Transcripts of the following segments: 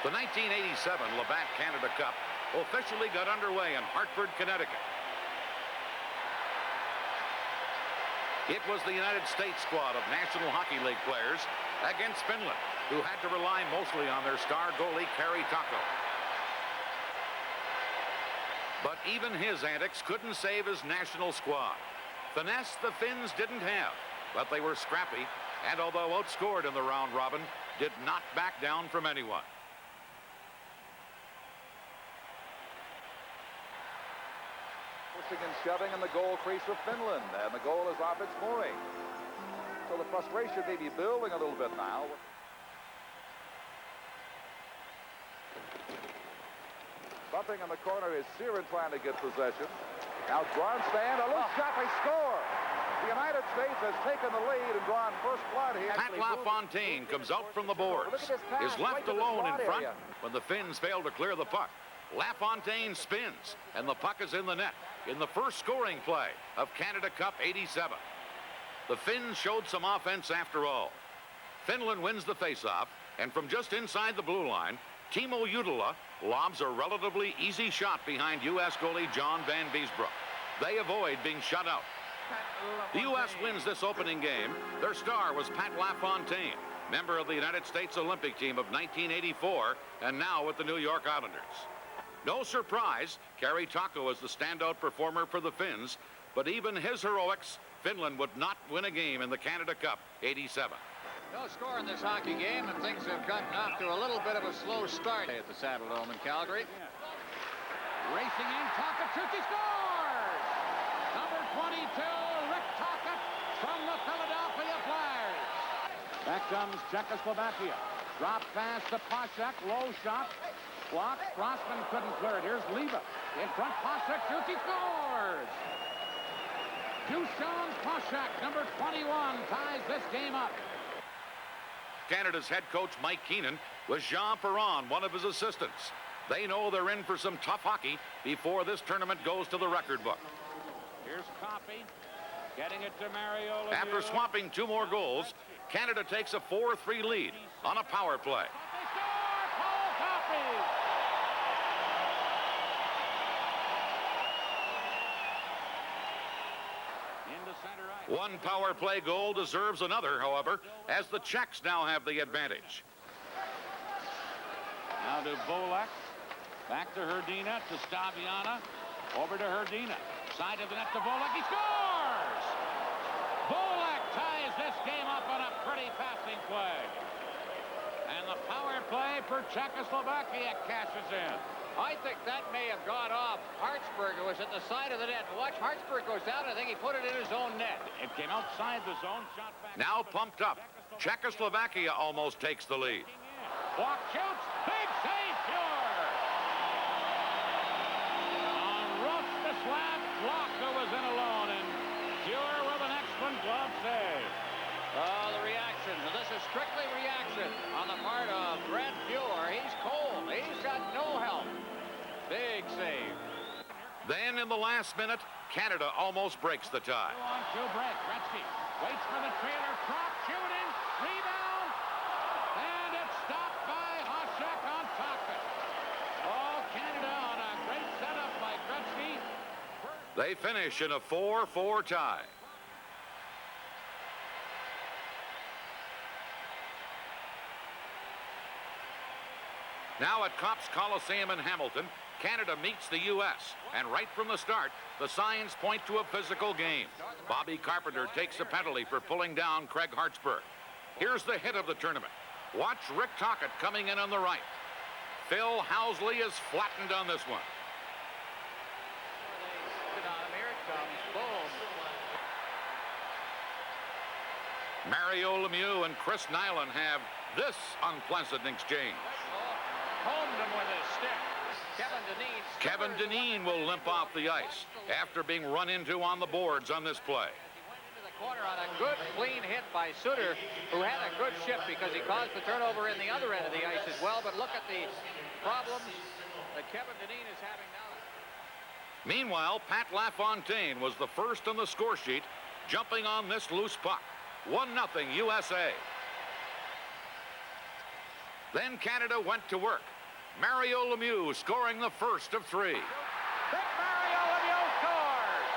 The 1987 Labatt Canada Cup officially got underway in Hartford, Connecticut. It was the United States squad of National Hockey League players against Finland, who had to rely mostly on their star goalie, Kari Takko. But even his antics couldn't save his national squad. Finesse the Finns didn't have, but they were scrappy, and although outscored in the round robin, did not back down from anyone. Pushing and shoving in the goal crease of Finland, and the goal is off its mooring. So the frustration may be building a little bit now. Bumping in the corner is Siren trying to get possession. Now Gronstan, a loose shot, they score. The United States has taken the lead and drawn first blood here. Pat LaFontaine comes out from the boards, is left alone in front when the Finns fail to clear the puck. LaFontaine spins, and the puck is in the net in the first scoring play of Canada Cup '87. The Finns showed some offense after all. Finland wins the faceoff, and from just inside the blue line, Timo Jutila lobs a relatively easy shot behind U.S. goalie John Van Biesbroek. They avoid being shut out. The U.S. wins this opening game. Their star was Pat LaFontaine, member of the United States Olympic team of 1984, and now with the New York Islanders. No surprise, Kari Takko was the standout performer for the Finns, but even his heroics, Finland would not win a game in the Canada Cup '87. No score in this hockey game, and things have gotten off to a little bit of a slow start at the Saddledome in Calgary. Racing in, Tocchet shoots, he scores! Number 22, Rick Tocchet from the Philadelphia Flyers. Back comes Czechoslovakia. Drop pass to Poshak, low shot. Block, Crossman couldn't clear it. Here's Leva. In front, Poshak shoots, he scores! Dusan Poshak, number 21, ties this game up. Canada's head coach, Mike Keenan, was Jean Perron, one of his assistants. They know they're in for some tough hockey before this tournament goes to the record book. Here's Coffey, getting it to Mario Lemieux. After swapping 2 more goals, Canada takes a 4-3 lead on a power play. They score! Paul Coffey! Into center ice. One power play goal deserves another, however, as the Czechs now have the advantage. Now to Bolek. Back to Hrdina, to Staviana. Over to Hrdina. Side of the net to Bolek. He scores! Bolek ties this game up on a pretty passing play. And the power play for Czechoslovakia cashes in. I think that may have gone off Hartsburg. It was at the side of the net. Watch, Hartsburg goes down. I think he put it in his own net. It came outside the zone, shot back. Now pumped up. Czechoslovakia almost takes the lead. Walk shoots. Big save, Pure. On Russ the slab, Flocka was in alone, and Pure with an excellent glove save. Oh, the reaction. This is strictly reaction on the part of Brent Pure. He's cold. He's got no help. Big save. Then in the last minute, Canada almost breaks the tie. On to break. Gretzky waits for the trailer. Prop shooting. Rebound. And it's stopped by Hasek on Tocchet. Oh, Canada on a great setup by Gretzky. They finish in a 4-4 tie. Now at Copps Coliseum in Hamilton, Canada meets the U.S. And right from the start, the signs point to a physical game. Bobby Carpenter takes a penalty for pulling down Craig Hartsburg. Here's the hit of the tournament. Watch Rick Tocchet coming in on the right. Phil Housley is flattened on this one. Here it comes. Boom. Mario Lemieux and Chris Nyland have this unpleasant exchange. Honed him with his stick. Kevin Dineen will limp off the ice after being run into on the boards on this play. He went into the corner on a good, clean hit by Suter, who had a good shift because he caused the turnover in the other end of the ice as well. But look at the problems that Kevin Dineen is having now. Meanwhile, Pat LaFontaine was the first on the score sheet, jumping on this loose puck. 1-0 USA. Then Canada went to work. Mario Lemieux scoring the first of three. Big Mario Lemieux scores.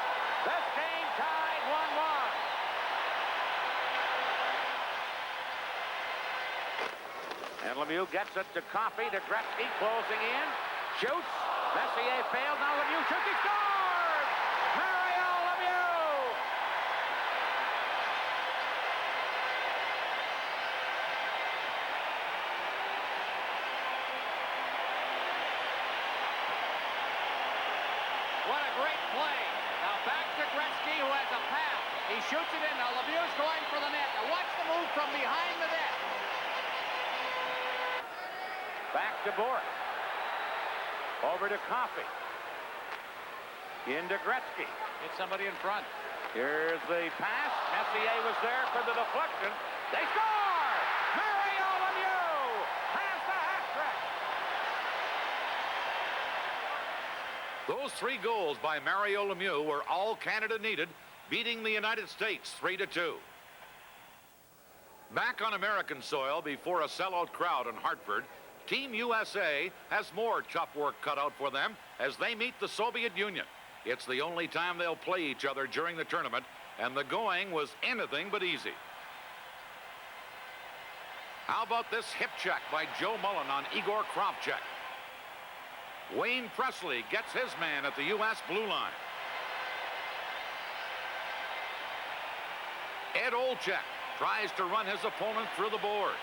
This game tied 1-1. And Lemieux gets it to Coffey, to Gretzky, closing in. Shoots. Messier failed. Now Lemieux shoots. He scores! Mario Lemieux! What a great play. Now back to Gretzky, who has a pass. He shoots it in. Now Lemieux's going for the net. Now watch the move from behind the net. Back to Bourque. Over to Coffey. Into Gretzky. Hit somebody in front. Here's the pass. Messier was there for the deflection. They score! Mario Lemieux has the hat trick. Those 3 goals by Mario Lemieux were all Canada needed, beating the United States 3-2. Back on American soil before a sellout crowd in Hartford, Team USA has more tough work cut out for them as they meet the Soviet Union. It's the only time they'll play each other during the tournament, and the going was anything but easy. How about this hip check by Joe Mullen on Igor Kravchuk? Wayne Presley gets his man at the U.S. blue line. Ed Olczyk tries to run his opponent through the boards.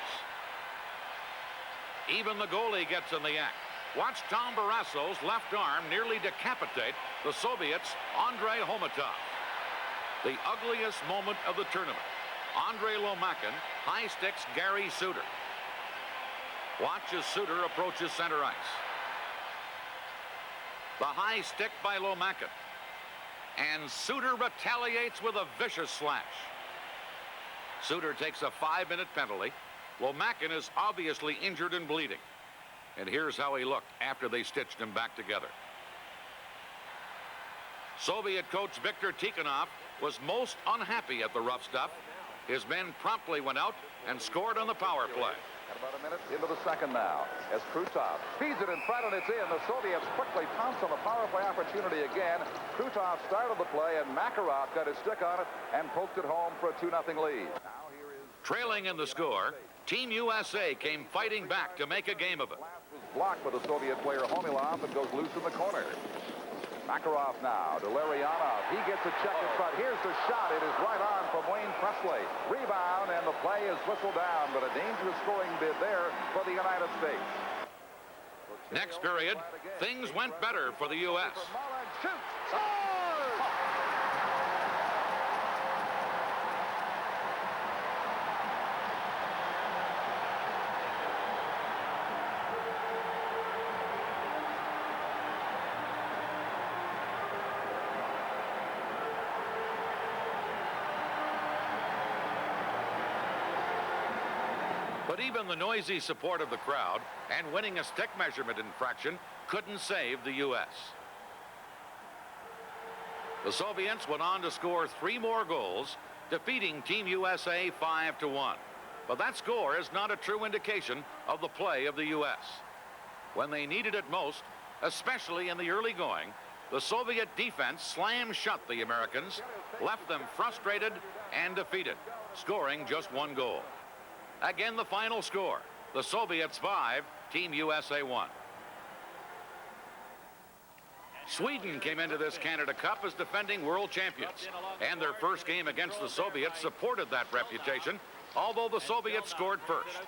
Even the goalie gets in the act. Watch Tom Barrasso's left arm nearly decapitate the Soviets' Andrei Homatov. The ugliest moment of the tournament. Andrei Lomakin high sticks Gary Suter. Watch as Suter approaches center ice. The high stick by Lomakin. And Suter retaliates with a vicious slash. Suter takes a 5-minute penalty. Lomakin is obviously injured and bleeding. And here's how he looked after they stitched him back together. Soviet coach Viktor Tikhonov was most unhappy at the rough stuff. His men promptly went out and scored on the power play. And about a minute into the second now, as Krutov feeds it in front and it's in. The Soviets quickly pounce on the power play opportunity again. Krutov started the play and Makarov got his stick on it and poked it home for a 2-0 lead. Now here is Trailing in the score, Team USA came fighting back to make a game of it. blocked by the Soviet player Homilov and goes loose in the corner. Makarov now to Larionov. He gets a check in front. Here's the shot. It is right on from Wayne Presley. Rebound, and the play is whistled down, but a dangerous scoring bid there for the United States. Next period, things went better for the U.S. Mullen shoots. Scores! But even the noisy support of the crowd and winning a stick measurement infraction couldn't save the U.S. The Soviets went on to score 3 more goals, defeating Team USA 5-1. But that score is not a true indication of the play of the U.S. When they needed it most, especially in the early going, the Soviet defense slammed shut the Americans, left them frustrated and defeated, scoring just 1 goal. Again, the final score, the Soviets 5, Team USA 1. Sweden came into this Canada Cup as defending world champions, and their first game against the Soviets supported that reputation, although the Soviets scored first.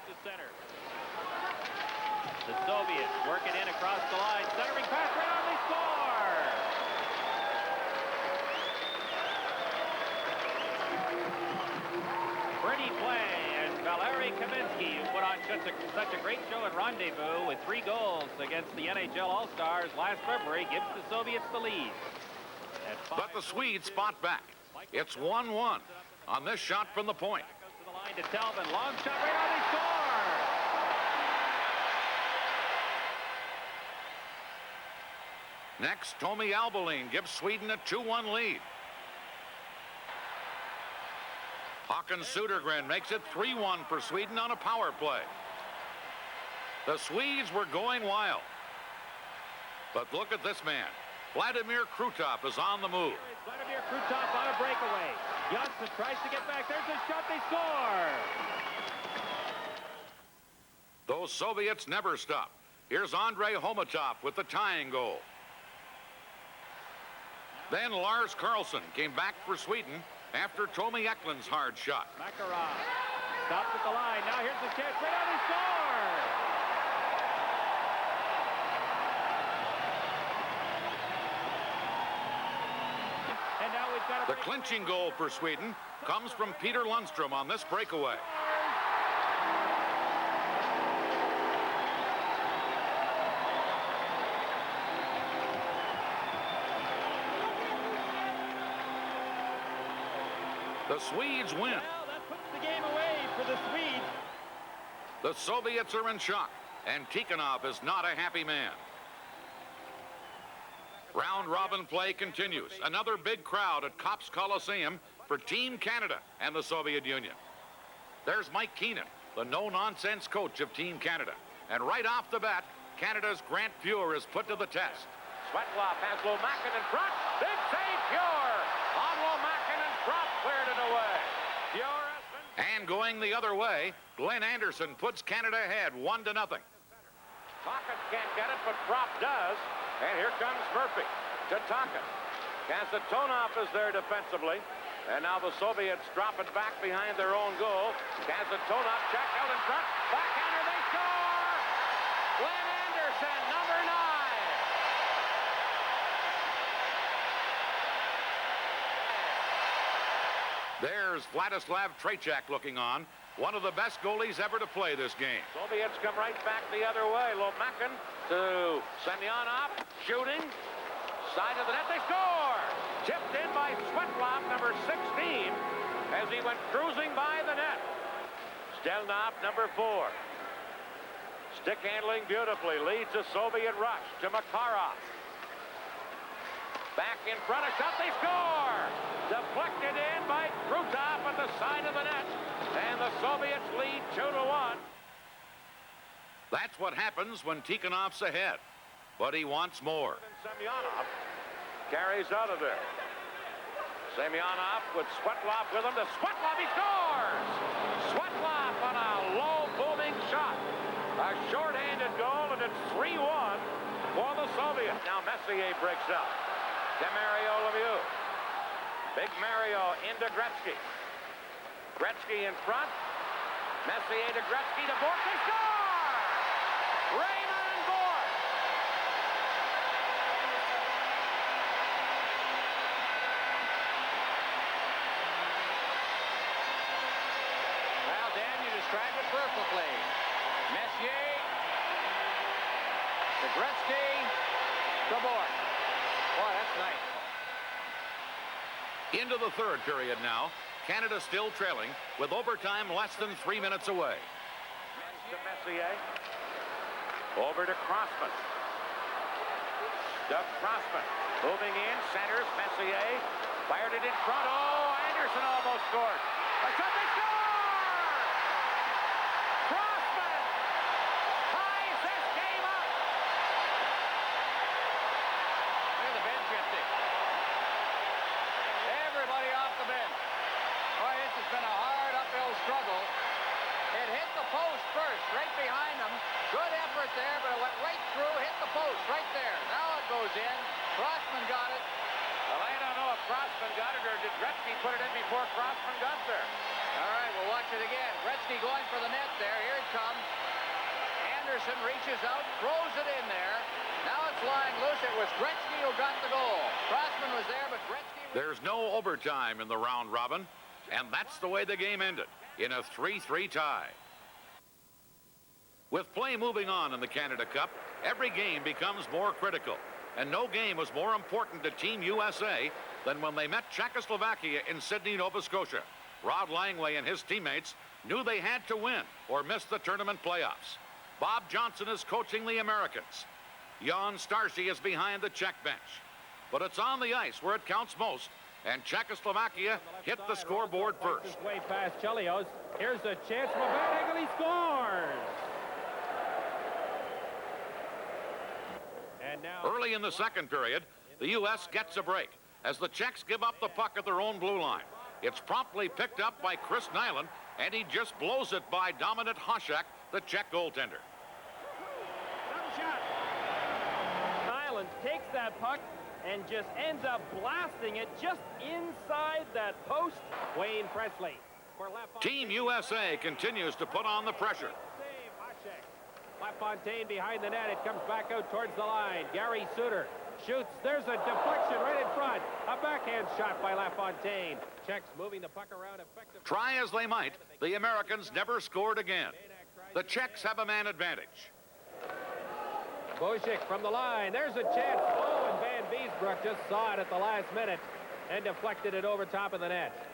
The Soviets work it in across the line, centering pass right on, they score! Pretty play, and Valeri Kaminsky, who put on such a great show at Rendezvous with 3 goals against the NHL All-Stars last February, gives the Soviets the lead. But the Swedes fought back. It's 1-1 on this shot from the point. Goes to the line to Talbot, long shot right on, they score! Next, Tommy Alberline gives Sweden a 2-1 lead. Håkan Södergren makes it 3-1 for Sweden on a power play. The Swedes were going wild. But look at this man. Vladimir Krutov is on the move. Vladimir Krutov on a breakaway. Johnson tries to get back. There's a shot. They score. Those Soviets never stop. Here's Andrei Homatov with the tying goal. Then Lars Carlson came back for Sweden after Tommy Eklund's hard shot. Makarov stops at the line. Now here's the chance. Right on, he scores! And now we've got The clinching goal for Sweden comes from Peter Lundstrom on this breakaway. The Swedes win. Well, that puts the game away for the Swedes. The Soviets are in shock, and Tikhonov is not a happy man. Round-robin play continues. Another big crowd at Copps Coliseum for Team Canada and the Soviet Union. There's Mike Keenan, the no-nonsense coach of Team Canada. And right off the bat, Canada's Grant Fuhr is put to the test. Svetlov has Lomakin in front. Big save, Fuhr. On Lomakin and Prop cleared it away. Fuhr has been... And going the other way, Glenn Anderson puts Canada ahead 1-0. Tocchet can't get it, but Prop does. And here comes Murphy to Tocchet. Kasatonov is there defensively. And now the Soviets drop it back behind their own goal. Kasatonov check out in front. Backhander, they score! Glenn Anderson, number 9. There's Vladislav Trejček looking on, one of the best goalies ever to play this game. Soviets come right back the other way. Lomakin to Semyonov, shooting. Side of the net, they score! Tipped in by Svetlov, number 16, as he went cruising by the net. Stelnov, number 4. Stick handling beautifully, leads a Soviet rush to Makarov. Back in front, a shot, they score! Deflected in by Krutov at the side of the net. And the Soviets lead 2-1. That's what happens when Tikhonov's ahead. But he wants more. Semyonov carries out of there. Semyonov with Svetlov with him to Svetlov, he scores! Svetlov on a low booming shot. A short-handed goal, and it's 3-1 for the Soviets. Now Messier breaks up to Mario Lemieux. Big Mario into Gretzky. Gretzky in front. Messier to Gretzky to Bourque. They score! Raymond Bourque. Well, Dan, you described it perfectly. Messier to Gretzky to Bourque. Boy, that's nice. Into the third period now. Canada still trailing with overtime less than 3 minutes away. To Messier. Over to Crossman. Doug Crossman moving in, centers. Messier fired it in front. Oh, Anderson almost scored. A shot, they score! Crossman ties this game up. Look at the bench empty. Everybody off the bench. Boy, this has been a hard uphill struggle. It hit the post first, right behind them. Good effort there, but it went right through, hit the post right there. Now it goes in. Crossman got it. Well, I don't know if Crossman got it or did Gretzky put it in before Crossman got there. All right, we'll watch it again. Gretzky going for the net there. Here it comes. Anderson reaches out, throws it in there. Now it's lying loose. It was Gretzky who got the goal. Crossman was there, but Gretzky... There's no overtime in the round robin, and that's the way the game ended, in a 3-3 tie. With play moving on in the Canada Cup, every game becomes more critical, and no game was more important to Team USA than when they met Czechoslovakia in Sydney, Nova Scotia. Rod Langley and his teammates knew they had to win or miss the tournament playoffs. Bob Johnson is coaching the Americans. Jan Starcy is behind the Czech bench. But it's on the ice where it counts most, and Czechoslovakia hit the scoreboard first. Way past Chelios. Here's a chance for Van Hegel. He scores! And now Early in the second period, the U.S. gets a break as the Czechs give up the puck at their own blue line. It's promptly picked up by Chris Nyland, and he just blows it by Dominant Hasek, the Czech goaltender. double shot. Nyland takes that puck and just ends up blasting it just inside that post. Wayne Presley. For Team USA continues to put on the pressure. Save Hasek. LaFontaine behind the net. It comes back out towards the line. Gary Suter shoots. There's a deflection right in front. A backhand shot by LaFontaine. Czechs moving the puck around effectively. Try as they might, the Americans never scored again. The Czechs have a man advantage. Bojic from the line. There's a chance. Oh, and Van Beesbrook just saw it at the last minute and deflected it over top of the net.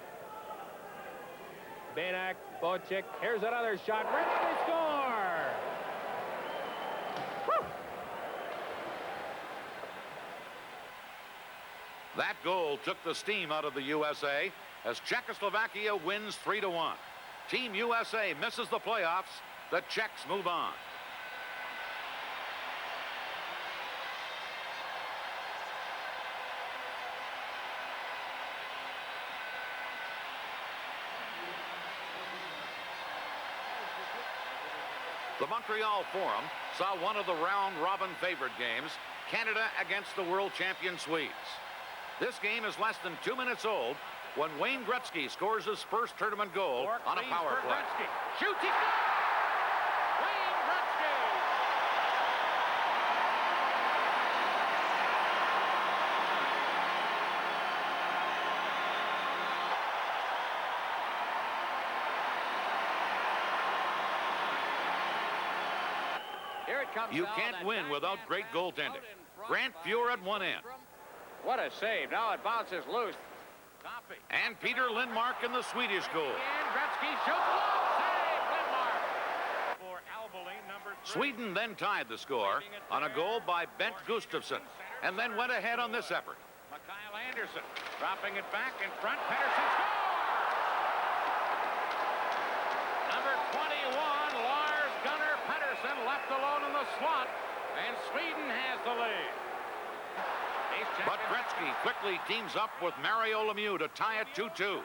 Banak, Bojic. Here's another shot. Ready to score! Woo! That goal took the steam out of the USA as Czechoslovakia wins 3-1. Team USA misses the playoffs. The Czechs move on. The Montreal Forum saw one of the round-robin favorite games, Canada against the world champion Swedes. This game is less than 2 minutes old when Wayne Gretzky scores his first tournament goal on a power play. Shoots, he scores! Wayne Gretzky! Here it comes. You can't win without great goaltending. Grant Fuhr at one end. What a save. Now it bounces loose. Copy. And Peter Lindmark in the Swedish goal. And Gretzky shoots long save. Lindmark. For Albeling, number 3. Sweden then tied the score on a goal by Bent Gustafsson and then went ahead on this effort. Mikael Anderson dropping it back in front. Pettersson scores! Number 21, Lars Gunnar Pettersson left alone in the slot, and Sweden has the lead. But Gretzky quickly teams up with Mario Lemieux to tie it 2-2.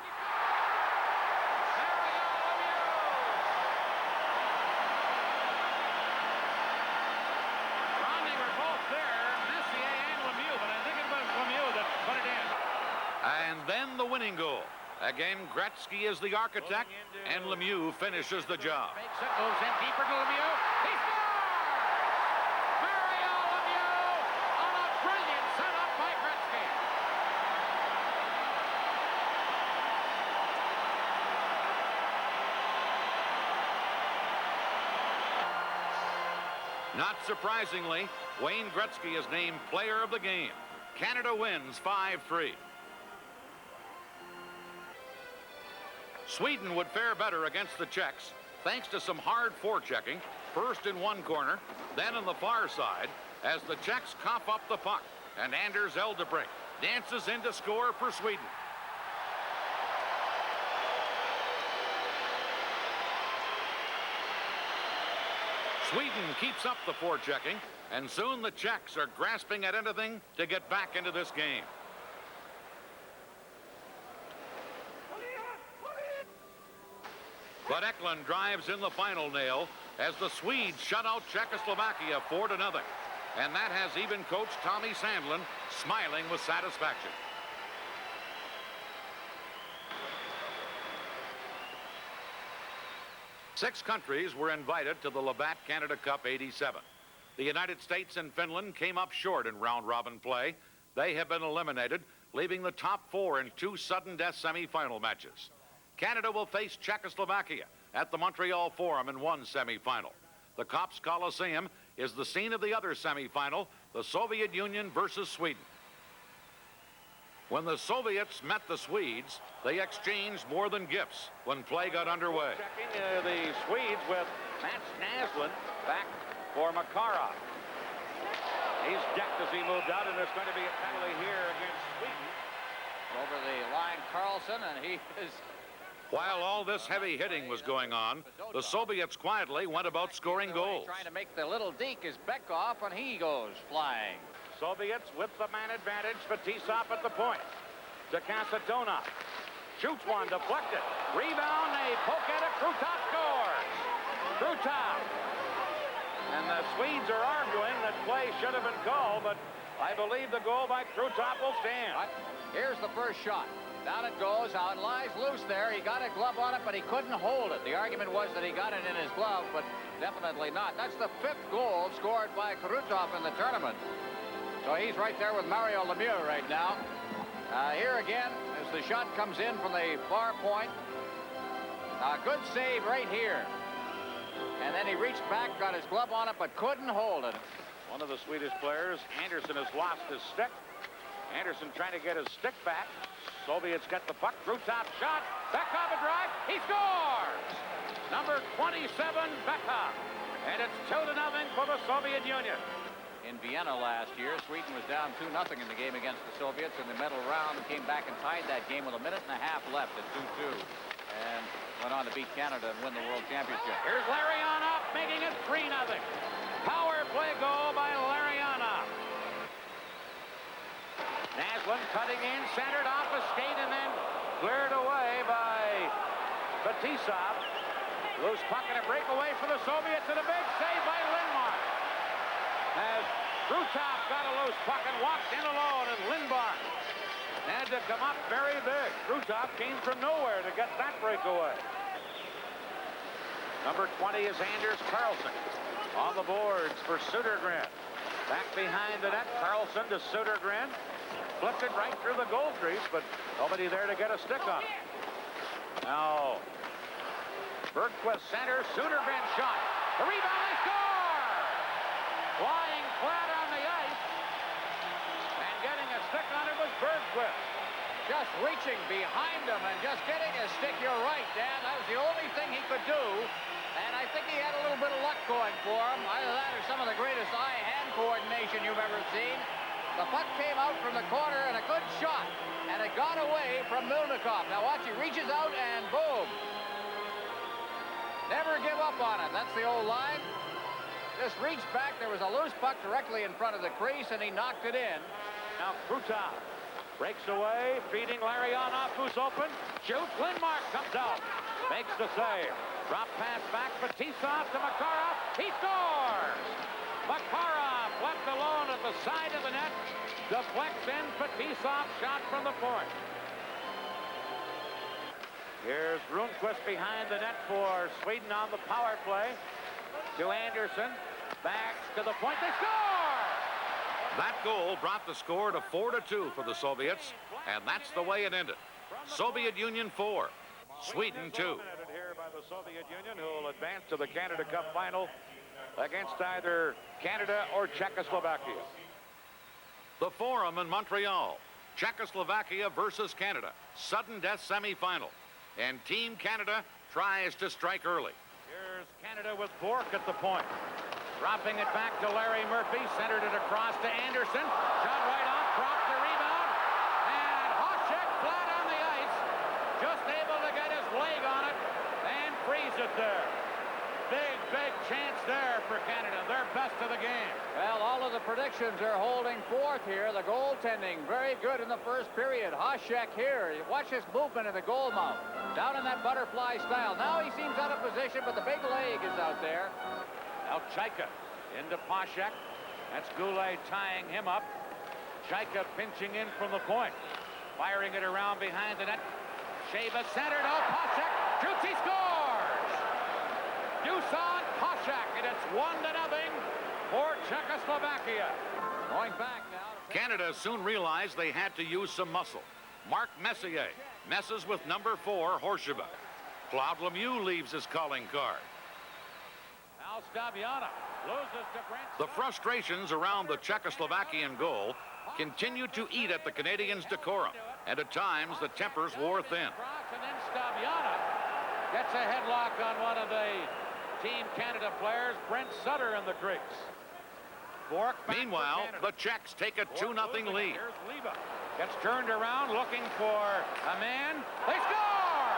And then the winning goal. Again, Gretzky is the architect, and Lemieux finishes the job. Makes it, moves in deeper to Lemieux. He scores! Mario Lemieux on a brilliant setup by Gretzky. Not surprisingly, Wayne Gretzky is named player of the game. Canada wins 5-3. Sweden would fare better against the Czechs thanks to some hard forechecking, first in one corner, then on the far side, as the Czechs cough up the puck, and Anders Eldebrink dances in to score for Sweden. Sweden keeps up the forechecking, and soon the Czechs are grasping at anything to get back into this game. But Eklund drives in the final nail as the Swedes shut out Czechoslovakia 4-0. And that has even coach Tommy Sandlin smiling with satisfaction. Six countries were invited to the Labatt Canada Cup '87. The United States and Finland came up short in round-robin play. They have been eliminated, leaving the top four in two sudden-death semifinal matches. Canada will face Czechoslovakia at the Montreal Forum in one semifinal. The Kops Coliseum is the scene of the other semifinal, the Soviet Union versus Sweden. When the Soviets met the Swedes, they exchanged more than gifts when play got underway. Checking the Swedes with Mats Naslund back for Makarov. He's decked as he moved out, and there's going to be a penalty here against Sweden. Over the line, Carlson, and he is... While all this heavy hitting was going on, the Soviets quietly went about scoring goals. Trying to make the little deke is Bekov, and he goes flying. Soviets with the man advantage. Fetisov at the point. To Kasatonov. Shoots one, deflected. Rebound, a poke at it. Krutov scores. Krutov. And the Swedes are arguing that play should have been called, but I believe the goal by Krutov will stand. Here's the first shot. Down it goes. Now it lies loose there. He got a glove on it, but he couldn't hold it. The argument was that he got it in his glove, but definitely not. That's the 5th goal scored by Krutov in the tournament. So he's right there with Mario Lemieux right now. Here again, as the shot comes in from the far point. A good save right here. And then he reached back, got his glove on it, but couldn't hold it. One of the Swedish players, Anderson, has lost his stick. Anderson trying to get his stick back. Soviets get the puck. Krutov shot. Bekov a drive. He scores! Number 27, Bekov. And it's 2-0 for the Soviet Union. In Vienna last year, Sweden was down 2-0 in the game against the Soviets in the medal round. Came back and tied that game with 1.5 minutes left at 2-2. And went on to beat Canada and win the World Championship. Here's Larionov making it 3-0. Power play goal by Larionov. Naslund cutting in, centered off a skate, and then cleared away by Fetisov. Loose puck and a breakaway for the Soviets, and a big save by Lindmark. As Krutov got a loose puck and walked in alone, and Lindmark had to come up very big. Krutov came from nowhere to get that breakaway. Number 20 is Anders Carlson. On the boards for Södergren. Back behind the net, Carlson to Södergren. Flipped it right through the goal crease, but nobody there to get a stick on it. Now, Bergquist center, Södergren shot. The rebound, they score! Flying flat on the ice. And getting a stick on it was Bergquist. Just reaching behind him and just getting a stick. You're right, Dan. That was the only thing he could do. And I think he had a little bit of luck going for him. Either that or some of the greatest eye-hand coordination you've ever seen. The puck came out from the corner and a good shot. And it got away from Milnikov. Now watch, he reaches out and boom. Never give up on it. That's the old line. Just reached back. There was a loose puck directly in front of the crease and he knocked it in. Now Krutov breaks away, feeding Larionov, who's open. Shoots, Lindmark comes out. Makes the save. Drop pass back, Fetisov to Makarov. He scores! Makarov left alone at the side of the net. Deflects in, Fetisov shot from the point. Here's Rundqvist behind the net for Sweden on the power play. To Anderson. Back to the point. They score! That goal brought the score to 4-2 for the Soviets, and that's the way it ended. Soviet Union 4, Sweden 2. Here by the Soviet Union, who will advance to the Canada Cup final against either Canada or Czechoslovakia. The Forum in Montreal, Czechoslovakia versus Canada, sudden death semifinal, and Team Canada tries to strike early. Here's Canada with Bourque at the point. Dropping it back to Larry Murphy, centered it across to Anderson. Shot right off, dropped the rebound, and Hasek flat on the ice, just able to get his leg on it and freeze it there. Big chance there for Canada, their best of the game. Well, all of the predictions are holding forth here. The goaltending, very good in the first period. Hasek here, watch his movement in the goal mouth. Down in that butterfly style. Now he seems out of position, but the big leg is out there. Now Chaika into Hasek. That's Goulet tying him up. Chaika pinching in from the point. Firing it around behind the net. Sheva centered out. Hasek shoots, he scores! Dusan Hasek, and it's 1-0 for Czechoslovakia. Going back now. Canada soon realized they had to use some muscle. Mark Messier messes with number 4, Horseva. Claude Lemieux leaves his calling card. Now Staviana loses to Brent. The frustrations around the Czechoslovakian goal continued to eat at the Canadians' decorum, and at times the tempers wore thin. And then Staviana gets a headlock on one of the Team Canada players, Brent Sutter in the crease. Meanwhile, the Czechs take a 2-0 lead. Here's Leva. Gets turned around looking for a man. They score!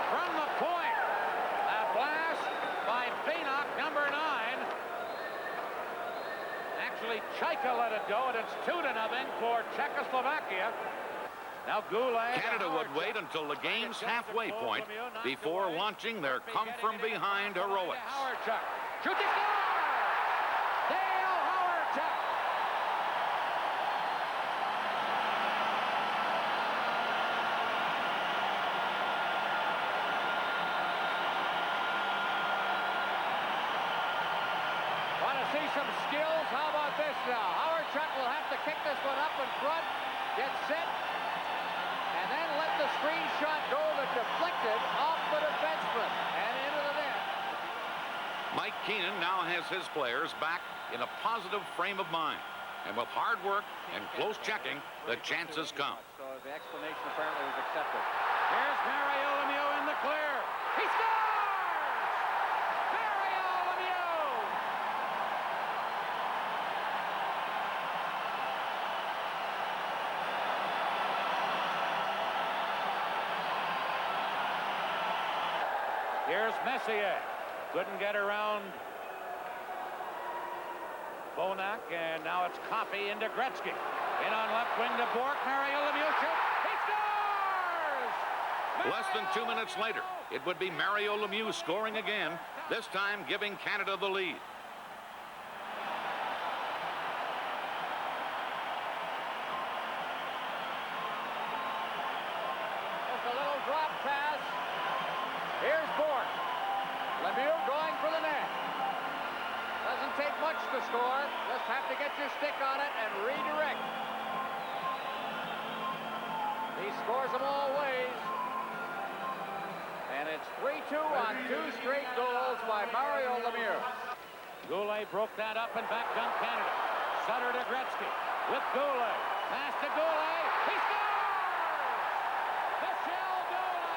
From the point. A blast by Fainok, number 9. Actually, Chaika let it go, and it's 2-0 for Czechoslovakia. Now Goulet. Canada would wait until the game's halfway point before launching their come-from-behind heroics. Hawerchuk. Shoots, he scores! Dale Hawerchuk. Want to see some skills? How about this now? Hawerchuk will have to kick this one up in front, get set, and then let the screen shot go that deflected off the defenseman and into the net. Mike Keenan now has his players back in a positive frame of mind. And with hard work and close checking, the chances come. So the explanation apparently was accepted. Here's Mario Lemieux in the clear. He scores! Mario Lemieux! Here's Messier. Couldn't get around Bonac, and now it's Coffey into Gretzky. In on left wing to Bourque. Mario Lemieux shoots. He scores! Less than 2 minutes later, it would be Mario Lemieux scoring again, this time giving Canada the lead. Just a little drop pass. Here's Bourque. Lemieux going for the net. Doesn't take much to score. Just have to get your stick on it and redirect. He scores them all ways. And it's 3-2 on 2 straight goals by Mario Lemieux. Goulet broke that up and back on Canada. Sutter to Gretzky with Goulet. Pass to Goulet. He scores! Michel Goulet!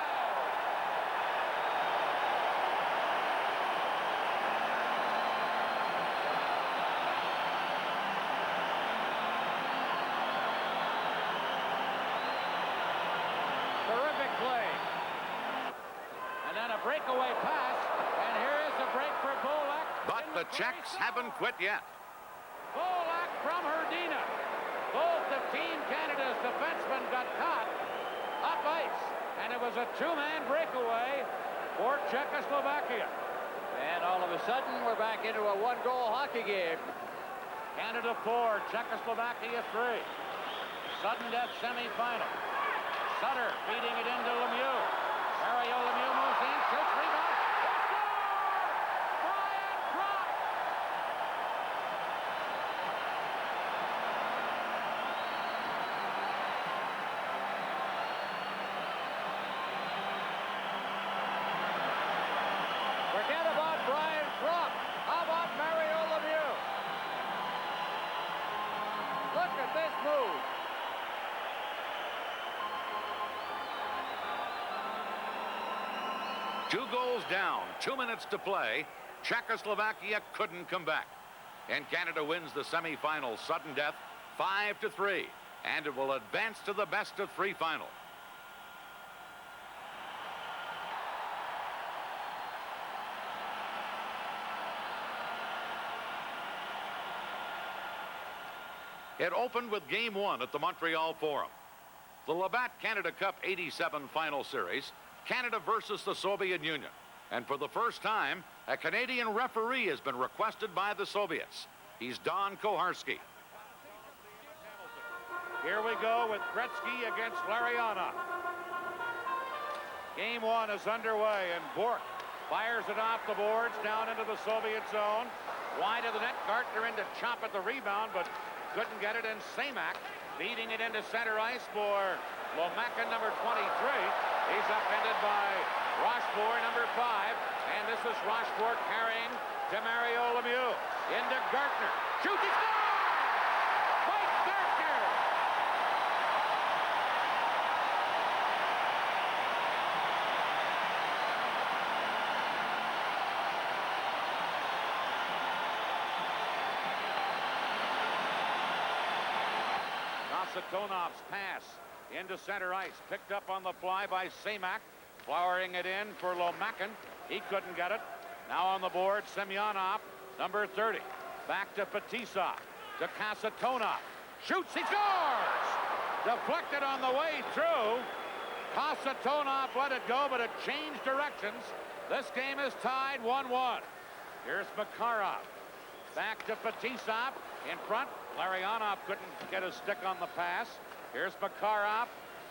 Terrific play. And then a breakaway pass. And here is the break for Bolak. But the Czechs haven't quit yet. Bolak from Hrdina. Both of Team Canada's defensemen got caught up ice. And it was a two-man breakaway for Czechoslovakia. And all of a sudden, we're back into a one-goal hockey game. Canada 4, Czechoslovakia 3. Sudden death semifinal. Sutter feeding it into Lemieux. Mario Lemieux moves in, shoots, rebound. They score! Brian Brock! Forget about Brian Brock. How about Mario Lemieux? Look at this move. Two goals down, 2 minutes to play. Czechoslovakia couldn't come back. And Canada wins the semifinal sudden death 5-3. And it will advance to the best of 3 final. It opened with Game 1 at the Montreal Forum. The Labatt Canada Cup 87 final series, Canada versus the Soviet Union. And for the first time, a Canadian referee has been requested by the Soviets. He's Don Koharski. Here we go with Gretzky against Larionov. Game 1 is underway, and Bourque fires it off the boards down into the Soviet zone. Wide of the net, Gartner in to chop at the rebound, but couldn't get it, and Semak feeding it into center ice for Lomakin, number 23. He's upended by Rochefort, number 5. And this is Rochefort carrying to Mario Lemieux. Into Gartner. Shoots, he scores! Mike Gartner! Nasatonov's pass into center ice, picked up on the fly by Semak, flowering it in for Lomakin. He couldn't get it. Now on the board, Semyonov, number 30. Back to Fetisov. to Kasatonov. Shoots, he scores! Deflected on the way through. Kasatonov let it go, but it changed directions. This game is tied 1-1. Here's Makarov. Back to Fetisov. In front. Larionov couldn't get a stick on the pass. Here's Makarov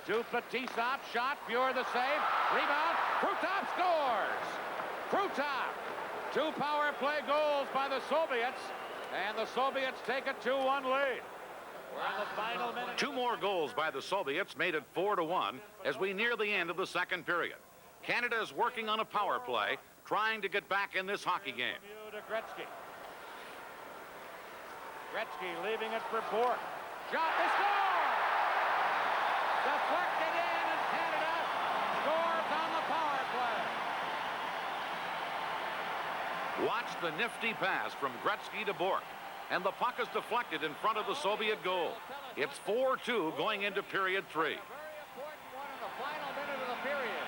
to Fetisov. Shot. Fuhr the save. Rebound. Krutov scores! Krutov. 2 power play goals by the Soviets. And the Soviets take a 2-1 lead. We're in the final minute. 2 more goals by the Soviets made it 4-1 as we near the end of the second period. Canada is working on a power play, trying to get back in this hockey game. To Gretzky. Gretzky leaving it for Bourque. Shot, they score! Deflected in, and Canada scores on the power play. Watch the nifty pass from Gretzky to Bourque, and the puck is deflected in front of the Soviet goal. It's 4-2 going into period 3. A very important one in the final minute of the period.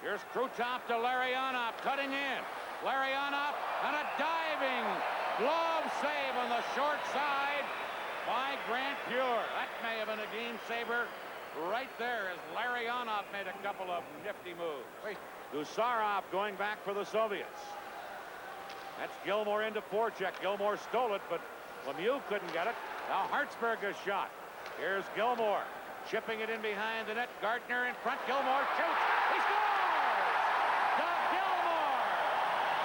Here's Krutov to Larionov, cutting in. Larionov, and a diving glove save on the short side by Grant Fuhr. That may have been a game saver right there as Larionov made a couple of nifty moves. Gusarov going back for the Soviets. That's Gilmore into forecheck. Gilmore stole it, but Lemieux couldn't get it. Now Hartsburg is shot. Here's Gilmore chipping it in behind the net. Gardner in front. Gilmore shoots. He scores! Doug Gilmore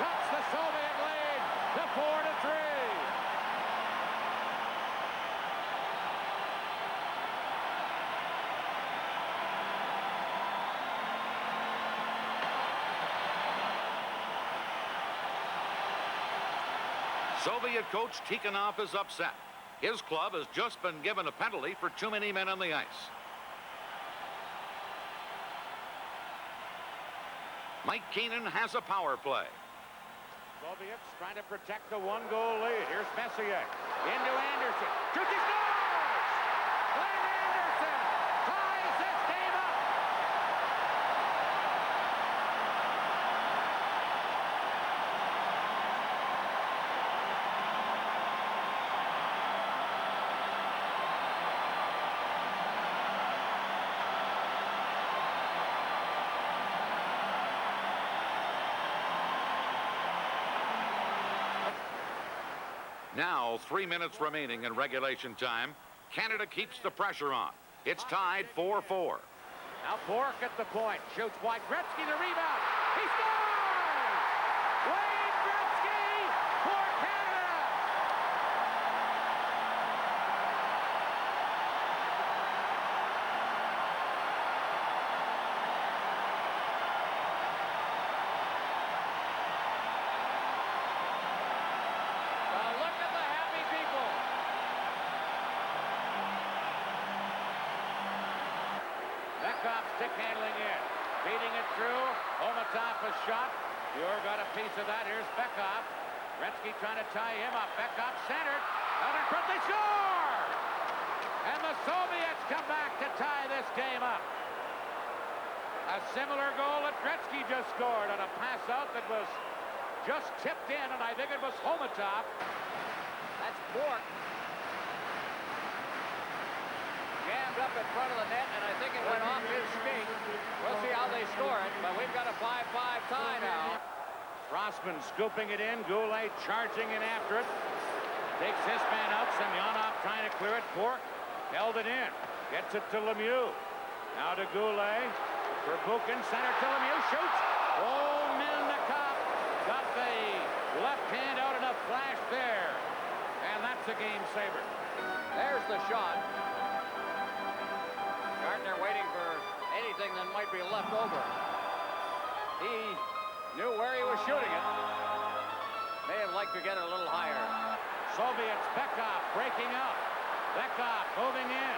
cuts the Soviet lead to 4-3. Soviet coach Tikhonov is upset. His club has just been given a penalty for too many men on the ice. Mike Keenan has a power play. Soviets trying to protect the 1-goal lead. Here's Messier into Anderson. Shoots, he scores! Glenn Anderson ties this game up. Now, 3 minutes remaining in regulation time. Canada keeps the pressure on. It's tied 4-4. Now Bourque at the point. Shoots wide. Gretzky the rebound. He scores! Wayne Gretzky for Canada! Look at the happy people. Bekov stick handling in. Feeding it through. Omatov a shot. Fuhr got a piece of that. Here's Bekov. Gretzky trying to tie him up. Bekov centered. Out in front, they score! And the Soviets come back to tie this game up. A similar goal that Gretzky just scored on a pass out that was just tipped in, and I think it was Omatov. That's Bourque. Jammed up in front of the net, and I think it went off his skate. We'll see how they score it, but we've got a 5-5 tie now. Rossman scooping it in. Goulet charging in after it. Takes this man out. Semyonov trying to clear it. Bourque held it in. Gets it to Lemieux. Now to Goulet. For Buchan. Center to Lemieux. Shoots. Oh, Melnikov got the left hand out in a flash there. And that's a game saver. There's the shot. Gardner waiting for anything that might be left over. He knew where he was shooting it. May have liked to get it a little higher. Soviets. Bekov breaking out. Bekov moving in.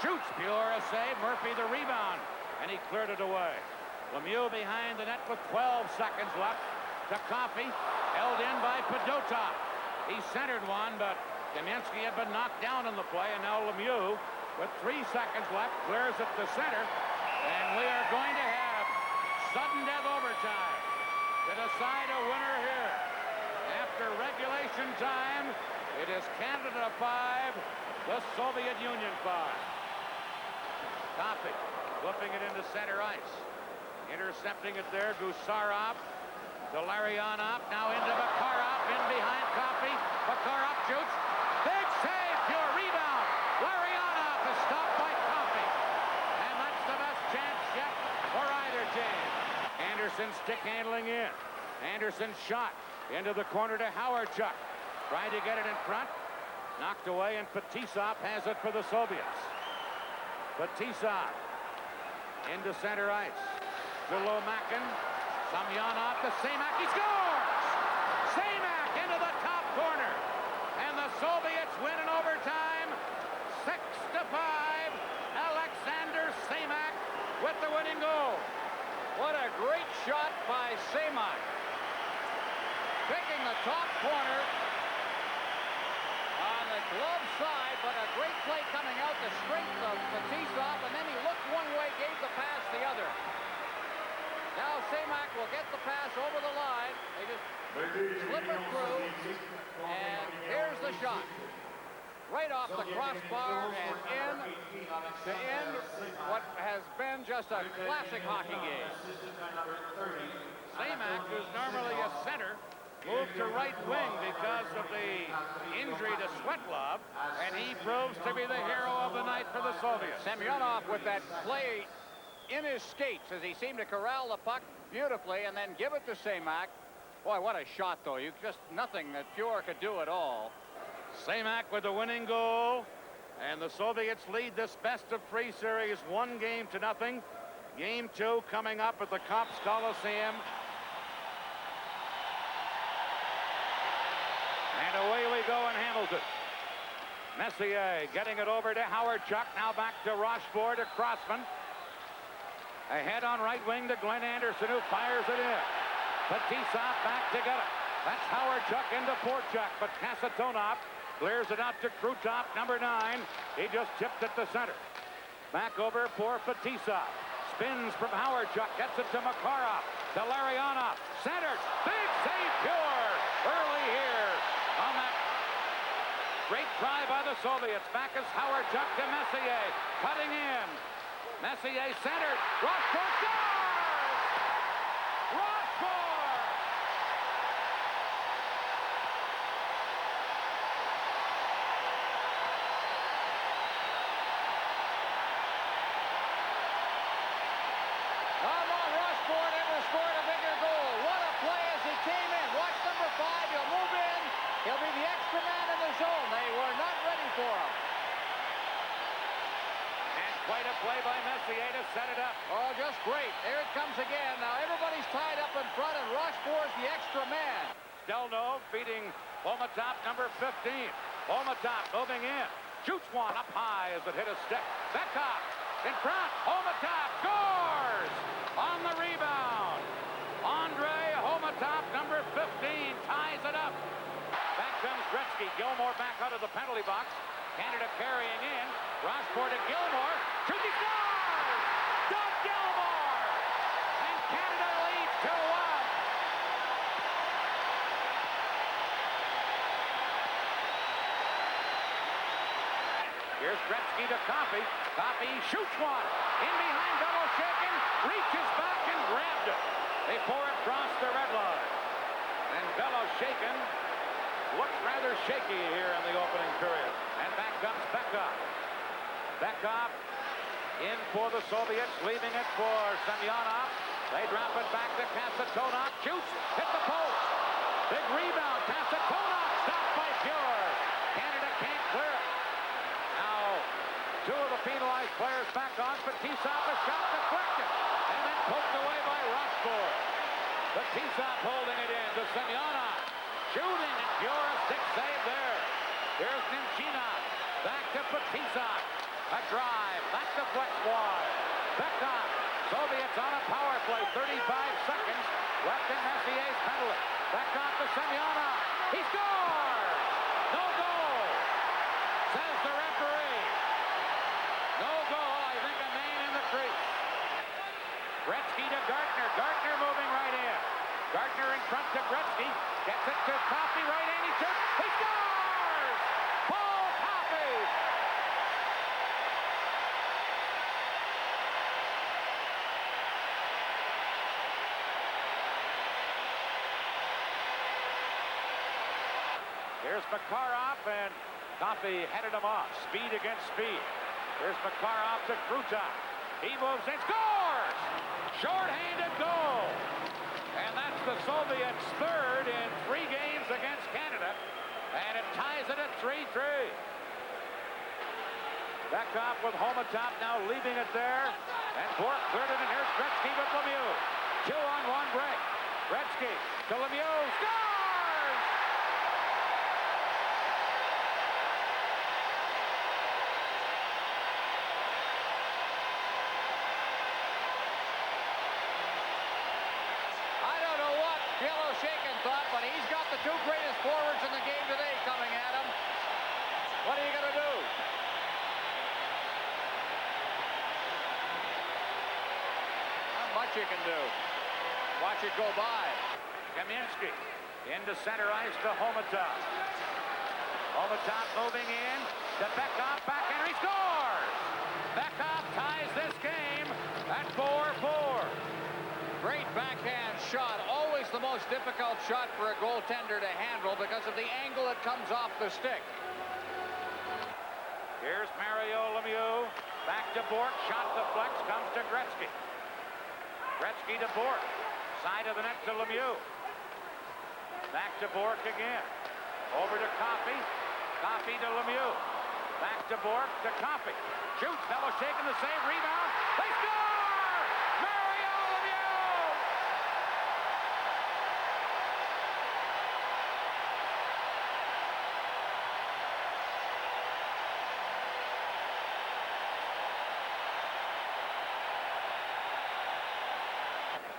Shoots. Fuhr a save. Murphy the rebound. And he cleared it away. Lemieux behind the net with 12 seconds left. To Coffey. Held in by Fedotov. He centered one, but Kamensky had been knocked down in the play, and now Lemieux, with 3 seconds left, clears it to center. And we are going to have sudden death overtime to decide a winner here. After regulation time, It is Canada 5, the Soviet Union 5. Coffey flipping it into center ice. Intercepting it there, Gusarov to Larionov. Now into Makarov, in behind Coffey. Makarov shoots. Big save, pure rebound. Larionov is stopped by Coffey. And that's the best chance yet for either team. Anderson stick handling in. Anderson shot into the corner to Hawerchuk. Trying to get it in front. Knocked away, and Fetisov has it for the Soviets. Fetisov into center ice. To Lomakin. Semyonov to Semak. He scores! Semak into the top corner. And the Soviets win in overtime. 6-5. Alexander Semak with the winning goal. What a great shot by Semak. Picking the top corner on the glove side, but a great play coming out, the strength of Fetisov, and then he looked one way, gave the pass the other. Now Semak will get the pass over the line. They just slip it through, and here's the shot. Right off the crossbar and in to end what has been just a classic hockey game. Semak, who's normally a center, moved to right wing because of the injury to Svetlov, and he proves to be the hero of the night for the Soviets. Semyonov with that play in his skates as he seemed to corral the puck beautifully and then give it to Semak. Boy, what a shot, though. You just nothing that Pure could do at all. Semak with the winning goal, and the Soviets lead this best-of-3 series 1-0. Game 2 coming up at the Copps Coliseum. And away we go in Hamilton. Messier getting it over to Hawerchuk. Now back to Rochefort, to Crossman. Ahead on right wing to Glenn Anderson, who fires it in. Fetisov back to get it. That's Hawerchuk into Porchuk, but Kasatonov clears it out to Krutov, number 9. He just tipped it to center. Back over for Fetisov. Spins from Hawerchuk, gets it to Makarov, to Larionov. Centers, big save, Pure, early here on that great try by the Soviets. Back is Hawerchuk to Messier, cutting in. Messier centered. Rochefort scores! Rochefort! Rochefort ever scored a bigger goal. What a play as he came in. Watch number 5. He'll move in. He'll be the extra man in the zone. They were not ready for him. Quite a play by Messier to set it up. Oh, just great. There it comes again. Now everybody's tied up in front, and Rochefort's the extra man. Delno feeding Omatop, number 15. Omatop moving in. Shoots one up high as it hit a stick. Bekov in front. Omatop scores on the rebound. Andre Omatop, number 15, ties it up. Back comes Gretzky. Gilmore back out of the penalty box. Canada carrying in. Rochefort to Gilmore. Trudy scores! Doug Gilmore! And Canada leads 2-1. Here's Gretzky to Coffey. Coffey shoots one. In behind Beloshakin. Reaches back and grabbed it. Before it crossed the red line. And Beloshakin looks rather shaky here in the opening period. And back comes Bekov. Bekov in for the Soviets, leaving it for Semyonov. They drop it back to Kasatonov. Shoots, hit the post. Big rebound. Kasatonov stopped by Pure. Canada can't clear it. Now, 2 of the penalized players back on. Fetisov, a shot deflected. And then poked away by Rochefort. Fetisov holding it in to Semyonov. Shooting, and Pure, a stick save there. Here's Nemchinov. Back to Fetisov. A drive. Back to flex wide. Bekov. Soviets on a power play. 35 seconds left in Messier's penalty. Bekov to Semyonov. He scores! No goal, says the referee. No goal. I think a man in the crease. Gretzky to Gartner. Gartner moving right in. Gartner in front to Gretzky. Gets it to Coffey, right hand, he shoots. He scores! Here's Makarov, and Coffey headed him off. Speed against speed. Here's Makarov to Krutov. He moves and scores! Short-handed goal! And that's the Soviets' third in 3 games against Canada. And it ties it at 3-3. Beckhoff with Homatop now leaving it there. And Bourque cleared it, and here's Gretzky with Lemieux. 2-on-1 break. Gretzky to Lemieux. Scores! I don't know what Bielo Shakin thought, but he's got the 2 greatest forwards in the game today coming at him. What are you going to do? Not much you can do. Watch it go by. Kamensky into center ice to Homatop. Homatop moving in to Beckhoff, backhand, he scores! Beckhoff ties this game at 4-4. Great backhand shot. Always the most difficult shot for a goaltender to handle because of the angle it comes off the stick. Here's Mario Lemieux. Back to Bourque. Shot deflects. Comes to Gretzky. Gretzky to Bourque. Side of the net to Lemieux. Back to Bourque again. Over to Coffey. Coffey to Lemieux. Back to Bourque to Coffey. Shoots. Fellow shaking the save. Rebound. They score! Mario Lemieux!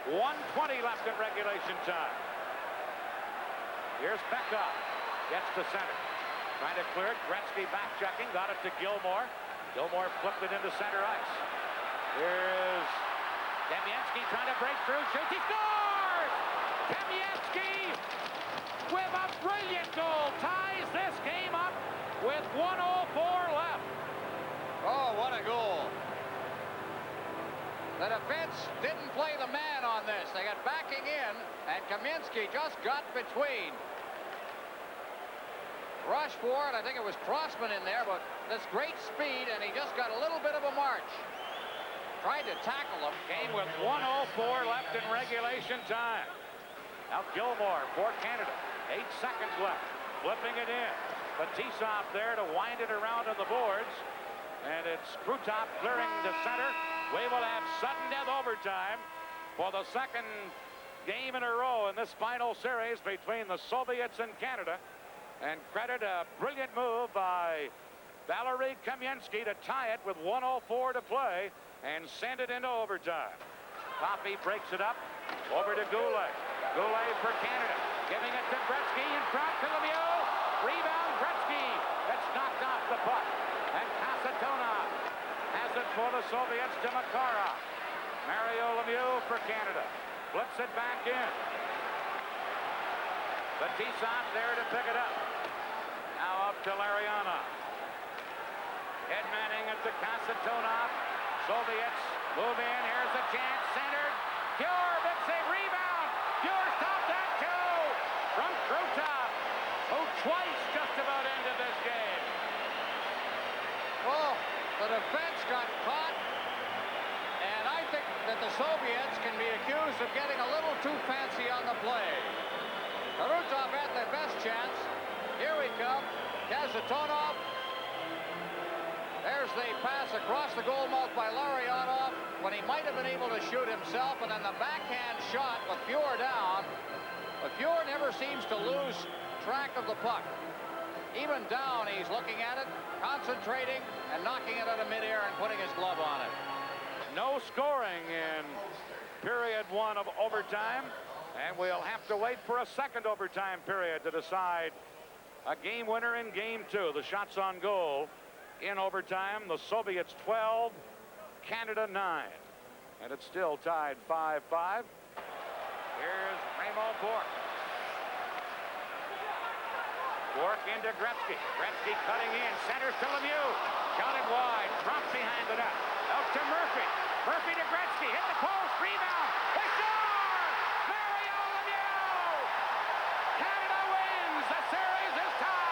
.120 left in regulation time. Here's Beckhoff. Gets to center. Trying to clear it. Gretzky back checking. Got it to Gilmore. Gilmore flipped it into center ice. Here's Kamensky trying to break through. Shoots. He scores! Kamensky with a brilliant goal ties this game up with 1:04 left. Oh, what a goal. The defense didn't play the man on this. They got backing in, and Kamensky just got between. Rush for it. I think it was Crossman in there, but this great speed, and he just got a little bit of a march. Tried to tackle him. Game with 1:04 left in regulation time. Now Gilmore for Canada. 8 seconds left. Flipping it in. Fetisov there to wind it around on the boards. And it's Krutov clearing to center. We will have sudden death overtime for the second game in a row in this final series between the Soviets and Canada. And credit a brilliant move by Valeri Kamensky to tie it with 1:04 to play and send it into overtime. Coffey breaks it up over to Goulet. Goulet for Canada. Giving it to Gretzky in front to Lemieux. Rebound Gretzky. That's knocked off the puck. And Kasatonov has it for the Soviets to Makarov. Mario Lemieux for Canada. Flips it back in. Fetisov there to pick it up. Now up to Larionov. Ed Manning at the Kasatonov. Soviets move in. Here's a chance. Centered. Pure. Big save. Rebound. Pure stopped that too. From Krutov, who twice just about ended this game. Oh, the defense got caught. And I think that the Soviets can be accused of getting a little too fancy on the play. Krutov had the best chance. Here we come. Kasatonov. There's the pass across the goal mouth by Larionov when he might have been able to shoot himself, and then the backhand shot with Pure down. But Pure never seems to lose track of the puck. Even down, he's looking at it, concentrating, and knocking it out of midair and putting his glove on it. No scoring in period 1 of overtime, and we'll have to wait for a second overtime period to decide a game winner in game 2. The shots on goal in overtime, the Soviets 12, Canada 9. And it's still tied 5-5. Here's Remo Bourque. Bourque into Gretzky. Gretzky cutting in. Centers to Lemieux. Shot it wide. Dropped behind the net. Out to Murphy. Murphy to Gretzky. Hit the post. Rebound. They score! Mario Lemieux! Canada wins. The series is tied.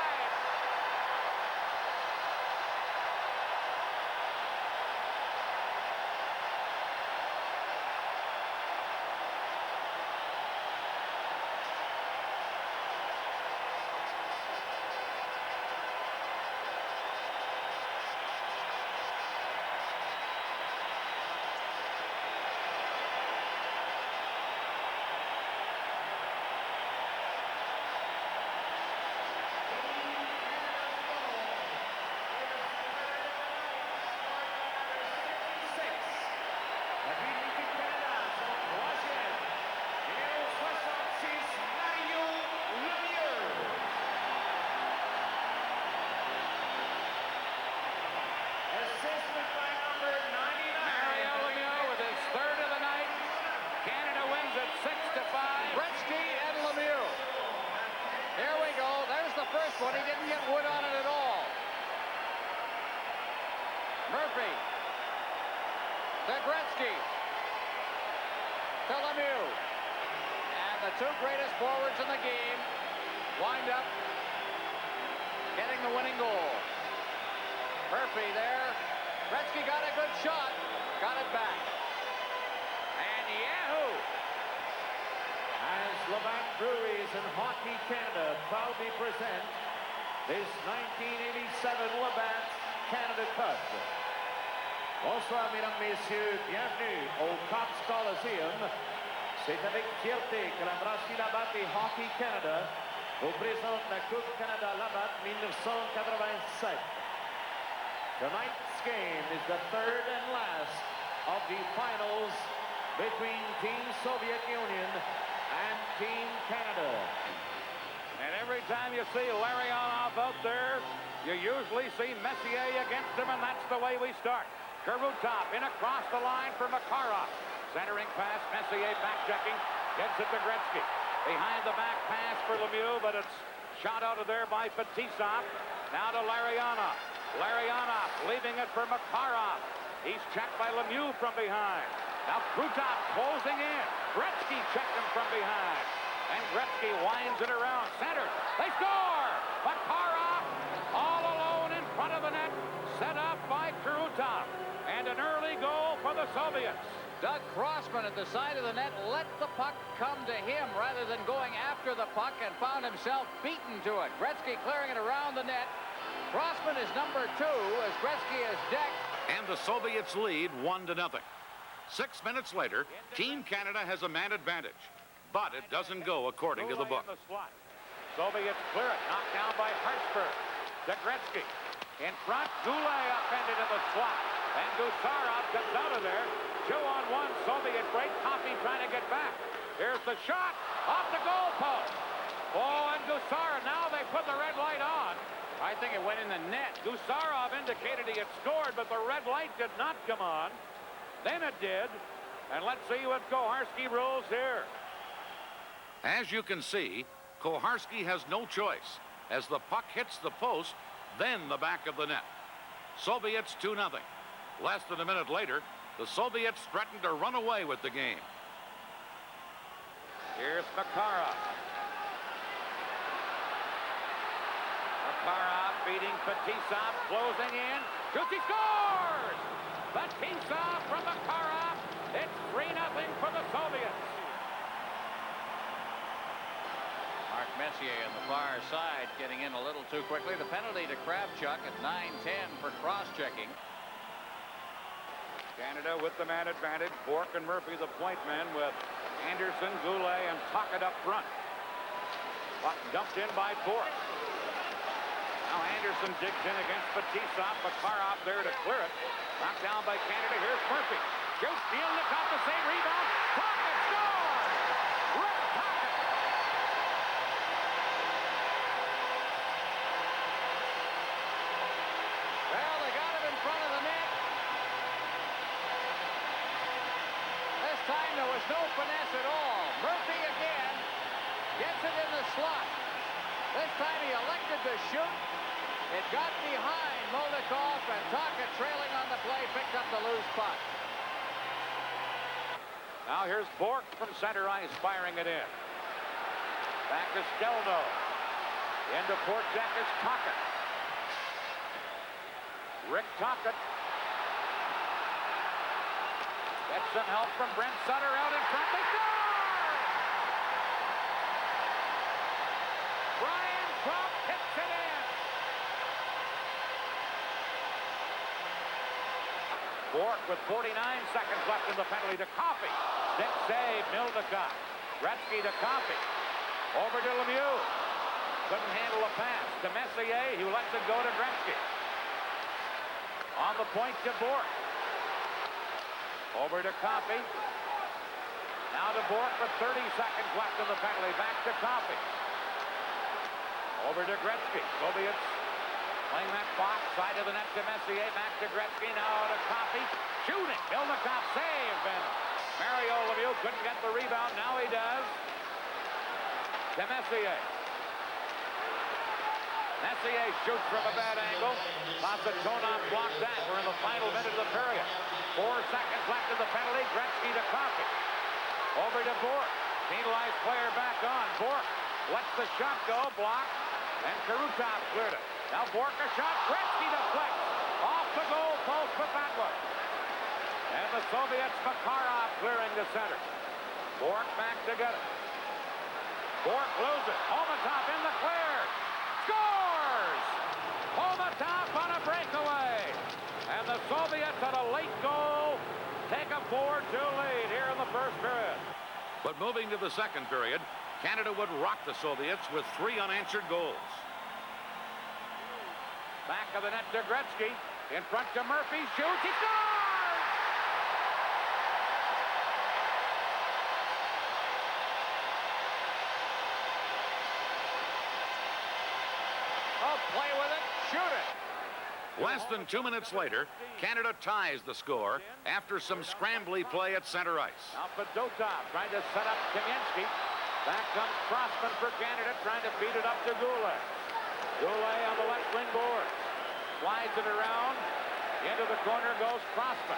to Gretzky. To Lemieux. And the two greatest forwards in the game wind up getting the winning goal. Murphy there. Gretzky got a good shot. Got it back. And Yahoo! As Labatt Breweries and Hockey Canada proudly present this 1987 Labatt Canada Cup. Bonsoir, mesdames, messieurs. Bienvenue au Cops Coliseum. C'est avec fierté que la brasserie Labatt et Hockey Canada vous présente la Coupe Canada Labatt 1987. Tonight's game is the third and last of the finals between Team Soviet Union and Team Canada. And every time you see Larionov out there, you usually see Messier against him, and that's the way we start. Kurutov in across the line for Makarov. Centering pass, Messier back-checking, gets it to Gretzky. Behind the back pass for Lemieux, but it's shot out of there by Fetisov. Now to Larionov. Larionov leaving it for Makarov. He's checked by Lemieux from behind. Now Krutov closing in. Gretzky checked him from behind. And Gretzky winds it around center. They score! Makarov all alone in front of the net. Set up by Krutov. And an early goal for the Soviets. Doug Crossman at the side of the net let the puck come to him rather than going after the puck and found himself beaten to it. Gretzky clearing it around the net. Crossman is number 2 as Gretzky is decked. And the Soviets lead 1-0. 6 minutes later, Team Canada has a man advantage. But it doesn't go according to the book. Soviets clear it. Knocked down by Hartsburg. To Gretzky. In front, Goulet upended in the slot. And Gusarov comes out of there. 2-on-1 Soviet break. Coffey trying to get back. Here's the shot. Off the goalpost. Oh, and Gusarov. Now they put the red light on. I think it went in the net. Gusarov indicated he had scored, but the red light did not come on. Then it did. And let's see what Koharski rules here. As you can see, Koharski has no choice. As the puck hits the post, then the back of the net. Soviets 2-0. Less than a minute later, the Soviets threatened to run away with the game. Here's Makarov. Makarov beating Fetisov, closing in. Shoots, he scores! Fetisov from Makarov. It's 3-0 for the Soviets. Mark Messier on the far side getting in a little too quickly. The penalty to Kravchuk at 9-10 for cross-checking. Canada with the man advantage. Bourque and Murphy the point men with Anderson, Goulet, and Tocchet up front. Puck dumped in by Bourque. Now Anderson digs in against Fetisov. Makarov there to clear it. Knocked down by Canada. Here's Murphy. Shoots, Mielnikov the same rebound. Tocchet scores! Rick Tocchet! Well, they got him in front of the net. This time there was no finesse at all. Murphy again gets it in the slot. This time he elected to shoot. It got behind Moldikov, and Tocchet trailing on the play picked up the loose puck. Now here's Bourque from center ice firing it in. Back to Stelno. Into Port Jackets Tocchet. Rick Tocchet. Gets some help from Brent Sutter out in front. They score! Brian Trump hits it in. Bourque with 49 seconds left in the penalty to Coffey. Stick save, Mielnikov. Gretzky to Coffey. Over to Lemieux. Couldn't handle a pass to Messier, who lets it go to Gretzky. On the point to Bourque. Over to Coffey. Now to Bourque with 30 seconds left in the penalty. Back to Coffey. Over to Gretzky. Soviets playing that box. Side of the net to Messier. Back to Gretzky. Now to Coffey. Shooting. Mielnikov save. And Mario Lemieux couldn't get the rebound. Now he does. To Messier. Messier shoots from a bad angle. Kasatonov blocked that. We're in the final minute of the period. 4 seconds left in the penalty. Gretzky to Coffey. Over to Bourque. Penalized player back on. Bourque lets the shot go. Blocked. And Kurutov cleared it. Now Bourque a shot. Gretzky deflects. Off the goal post with that one. And the Soviets, Makarov clearing the center. Bourque back to get it. Bourque loses. Homatov in the clear. Scores! Homatov on a breakaway. And the Soviets at a late goal take a 4-2 lead here in the first period. But moving to the second period, Canada would rock the Soviets with 3 unanswered goals. Back of the net to Gretzky. In front to Murphy. Shoots. He scores! Oh, play with it. Shoot it. Less than 2 minutes later, Canada ties the score after some scrambly play at center ice. Now Fedotov trying to set up Kamensky. Back comes Crossman for Canada, trying to beat it up to Goulet. Goulet on the left wing board. Slides it around. Into the corner goes Crossman.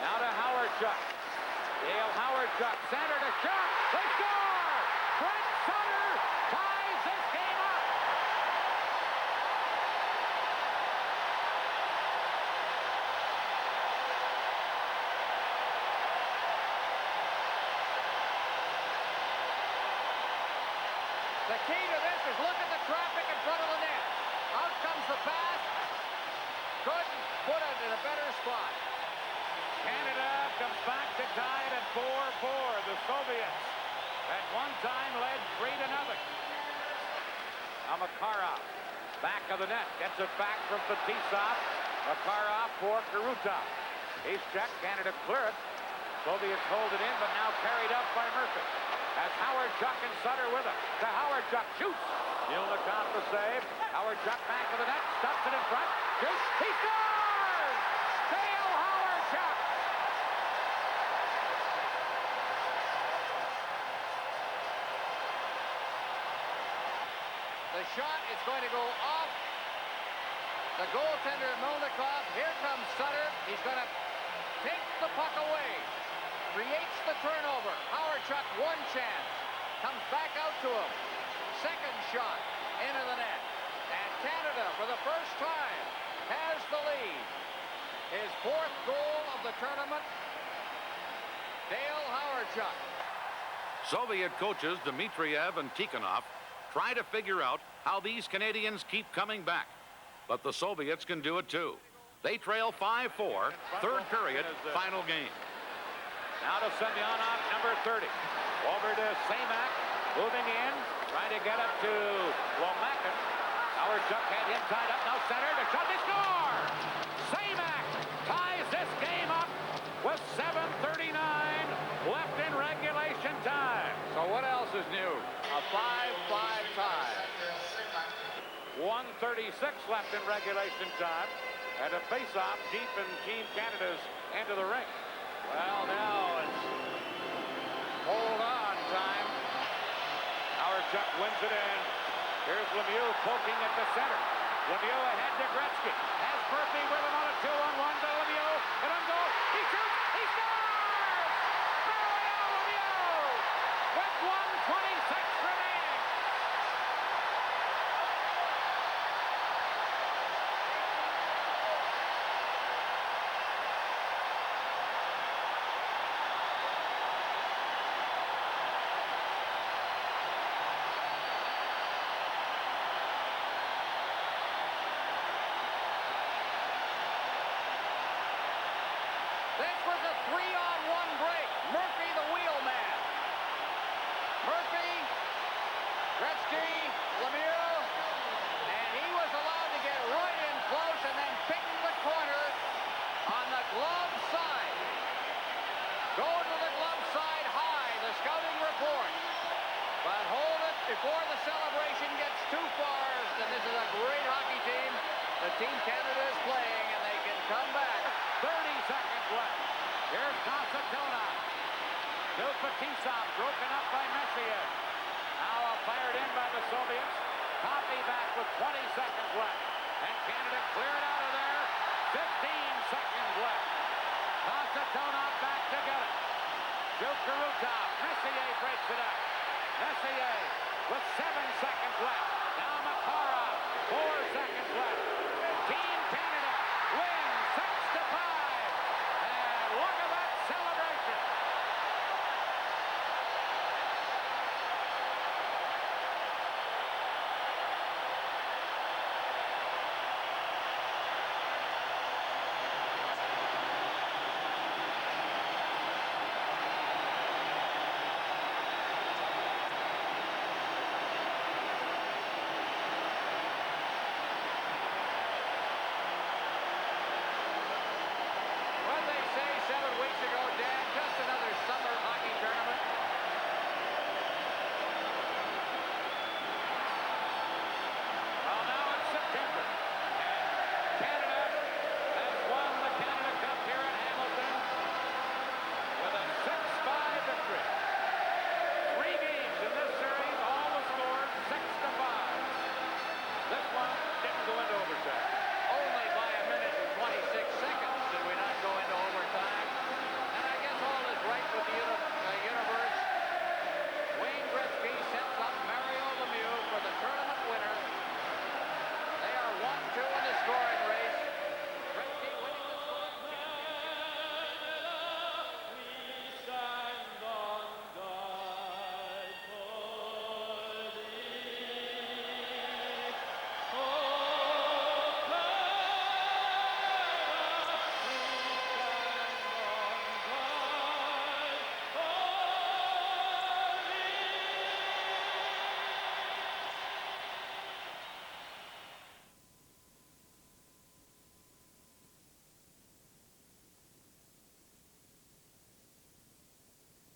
Now to Howardchuk. Dale Howardchuk, center to shot. They score! Brent Sutter ties this game up. The key to this is look at the traffic in front of the net. Out comes the pass. Couldn't put it in a better spot. Canada comes back to tie it at 4-4. The Soviets at one time led 3-0. Now Makarov, back of the net, gets it back from Fetisov. Makarov for Kurutov. He's checked, Canada clear it. Soviets hold it in, but now carried up by Murphy. As Howardchuk and Sutter with him. To Howardchuk, shoots. Yilnikov the save. Howardchuk back of the net, stuffs it in front. Shoots, he scores! Dale Howardchuk! The shot is going to go off the goaltender Melnikov. Here comes Sutter. He's going to take the puck away. Creates the turnover. Howardchuk, one chance. Comes back out to him. Second shot into the net. And Canada, for the first time, has the lead. His 4th goal of the tournament. Dale Howardchuk. Soviet coaches Dmitriev and Tikhonov try to figure out how these Canadians keep coming back. But the Soviets can do it too. They trail 5-4, third period, final game. Now to Semyonov, number 30. Over to Semak, moving in, trying to get up to Lomakin. Howardchuk had him tied up, now center, to shot, they score! Semak ties this game up with 7:39 left in regulation time. So what else is new? A 5-5 tie. 1:36 left in regulation time. And a face-off deep in Team Canada's end of the ring. Well, now it's hold on time. Howardchuk wins it in. Here's Lemieux poking at the center. Lemieux ahead to Gretzky. Has Murphy with him on a 2-on-1 to Lemieux. And on goal. He shoots. He scores! Mario Lemieux with 1:26 remaining. This was a 3-on-1 break. Murphy, the wheelman. Murphy, Gretzky, Lemieux, and he was allowed to get right in close and then pick the corner on the glove side. Go to the glove side high, the scouting report. But hold it before the celebration gets too far. And this is a great hockey team. The Team Canada is playing, and they can come back. 30 seconds left. Here's Constantino. To Fetisov, broken up by Messier. Now fired in by the Soviets. Coffey back with 20 seconds left. And Canada cleared out of there. 15 seconds left. Samsonov back to get it. Juke Garutov. Messier breaks it up. Messier with 7 seconds left.